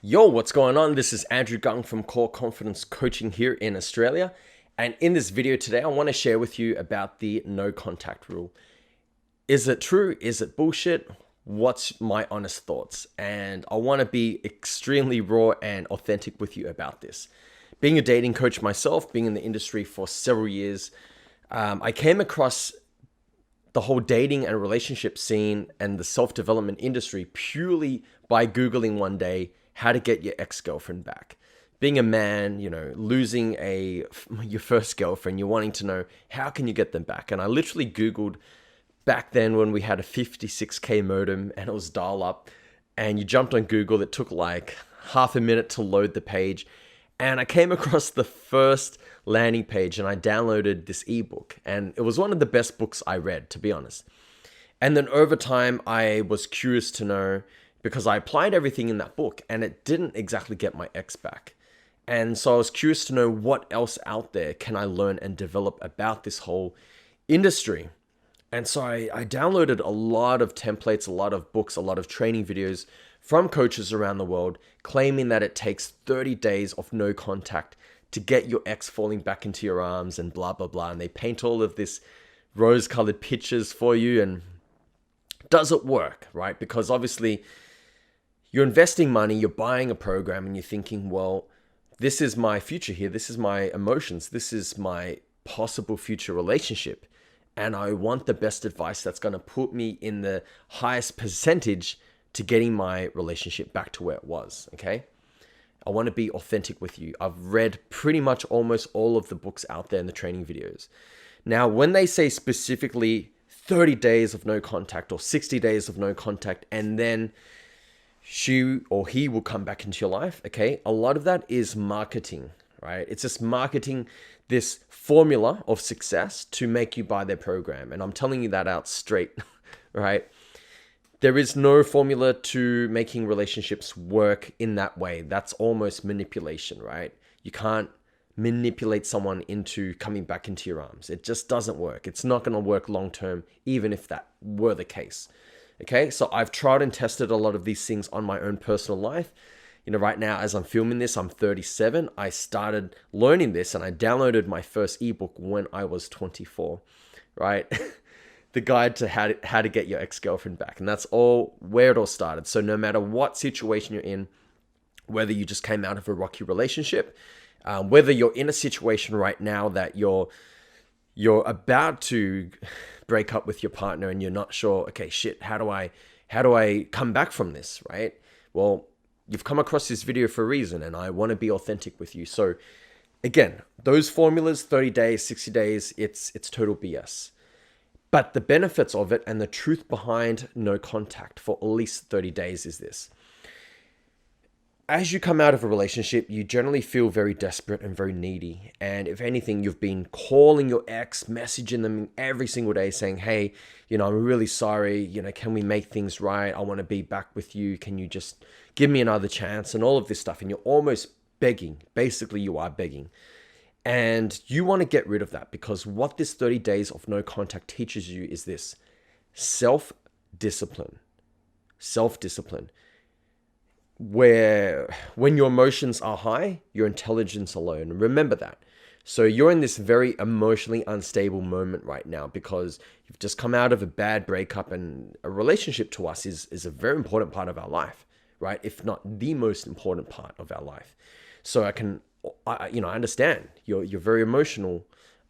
Yo, what's going on? This is Andrew Gung from Core Confidence Coaching here in Australia. And in this video today, I want to share with you about the no contact rule. Is it true? Is it bullshit? What's my honest thoughts? And I want to be extremely raw and authentic with you about this. Being a dating coach myself, being in the industry for several years, I came across the whole dating and relationship scene and the self-development industry purely by Googling one day how to get your ex-girlfriend back. Being a man, losing your first girlfriend, you're wanting to know how can you get them back. And I literally Googled back then when we had a 56K modem and it was dial up, and you jumped on Google. It took like half a minute to load the page. And I came across the first landing page and I downloaded this ebook, and it was one of the best books I read, to be honest. And then over time, I was curious to know, because I applied everything in that book and it didn't exactly get my ex back. And so I was curious to know what else out there can I learn and develop about this whole industry. And so I downloaded a lot of templates, a lot of books, a lot of training videos from coaches around the world claiming that it takes 30 days of no contact to get your ex falling back into your arms and blah, blah, blah. And they paint all of this rose-colored pictures for you. And does it work, right? Because obviously you're investing money, you're buying a program, and you're thinking, well, this is my future here. This is my emotions. This is my possible future relationship. And I want the best advice that's going to put me in the highest percentage to getting my relationship back to where it was, okay? I want to be authentic with you. I've read pretty much almost all of the books out there in the training videos. Now, when they say specifically 30 days of no contact or 60 days of no contact, and then she or he will come back into your life, okay? A lot of that is marketing, right? It's just marketing this formula of success to make you buy their program. And I'm telling you that out straight, right? There is no formula to making relationships work in that way. That's almost manipulation, right? You can't manipulate someone into coming back into your arms. It just doesn't work. It's not going to work long term, even if that were the case. Okay, so I've tried and tested a lot of these things on my own personal life. Right now, as I'm filming this, I'm 37. I started learning this and I downloaded my first ebook when I was 24, right? The guide to how to get your ex-girlfriend back. And that's all where it all started. So no matter what situation you're in, whether you just came out of a rocky relationship, whether you're in a situation right now that you're about to break up with your partner and you're not sure, okay, shit, how do I come back from this, right? Well, you've come across this video for a reason, and I want to be authentic with you. So again, those formulas, 30 days, 60 days, it's total BS. But the benefits of it and the truth behind no contact for at least 30 days is this. As you come out of a relationship, you generally feel very desperate and very needy. And if anything, you've been calling your ex, messaging them every single day saying, hey, I'm really sorry. Can we make things right? I want to be back with you. Can you just give me another chance? And all of this stuff. And you're almost begging. Basically, you are begging. And you want to get rid of that, because what this 30 days of no contact teaches you is this: self-discipline. Self-discipline. Where when your emotions are high, your intelligence are low. And remember that. So you're in this very emotionally unstable moment right now because you've just come out of a bad breakup, and a relationship to us is a very important part of our life, right? If not the most important part of our life. So I understand you're very emotional,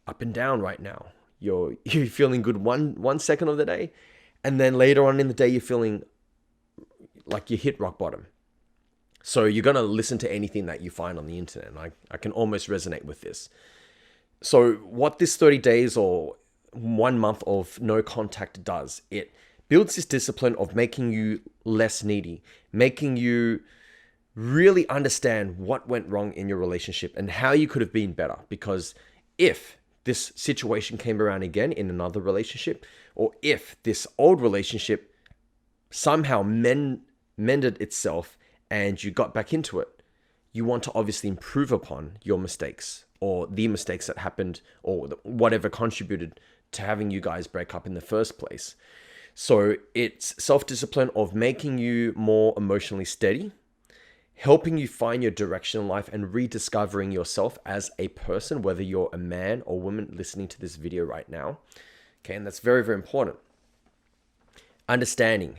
up and down right now. You're feeling good one second of the day, and then later on in the day, you're feeling like you hit rock bottom. So you're going to listen to anything that you find on the internet. And I can almost resonate with this. So what this 30 days or 1 month of no contact does, it builds this discipline of making you less needy, making you really understand what went wrong in your relationship and how you could have been better. Because if this situation came around again in another relationship, or if this old relationship somehow mended itself and you got back into it, you want to obviously improve upon your mistakes or the mistakes that happened or whatever contributed to having you guys break up in the first place. So it's self-discipline of making you more emotionally steady, helping you find your direction in life and rediscovering yourself as a person, whether you're a man or woman listening to this video right now. Okay, and that's very, very important. Understanding.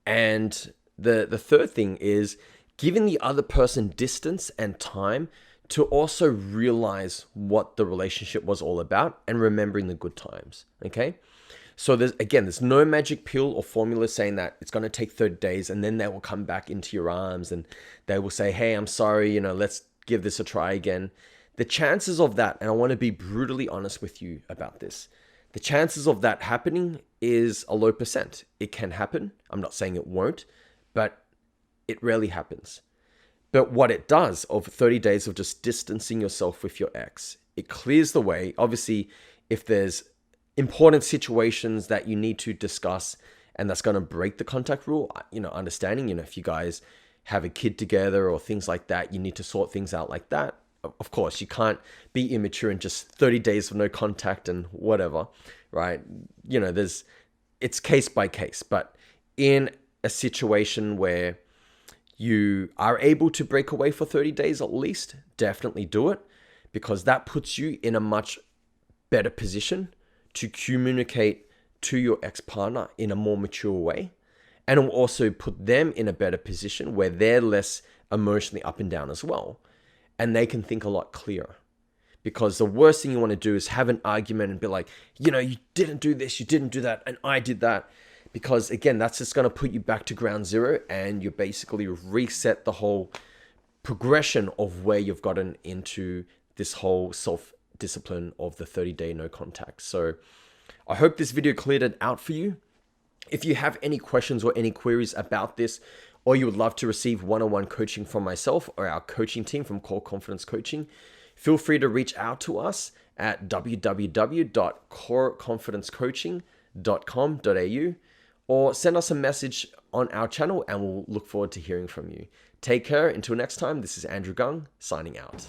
And the third thing is giving the other person distance and time to also realize what the relationship was all about and remembering the good times. Okay. So there's no magic pill or formula saying that it's going to take 30 days and then they will come back into your arms and they will say, hey, I'm sorry, let's give this a try again. The chances of that, and I want to be brutally honest with you about this, the chances of that happening is a low percent. It can happen. I'm not saying it won't, but it rarely happens. But what it does of 30 days of just distancing yourself with your ex, it clears the way. Obviously, if there's important situations that you need to discuss and that's going to break the contact rule, understanding, if you guys have a kid together or things like that, you need to sort things out like that. Of course, you can't be immature in just 30 days of no contact and whatever, right? It's case by case, but in a situation where you are able to break away for 30 days at least, definitely do it, because that puts you in a much better position to communicate to your ex-partner in a more mature way. And it will also put them in a better position where they're less emotionally up and down as well. And they can think a lot clearer. Because the worst thing you want to do is have an argument and be like, you didn't do this, you didn't do that, and I did that. Because again, that's just going to put you back to ground zero and you basically reset the whole progression of where you've gotten into this whole self-discipline of the 30-day no contact. So I hope this video cleared it out for you. If you have any questions or any queries about this, or you would love to receive one-on-one coaching from myself or our coaching team from Core Confidence Coaching, feel free to reach out to us at www.coreconfidencecoaching.com.au or send us a message on our channel and we'll look forward to hearing from you. Take care. Until next time, this is Andrew Gung signing out.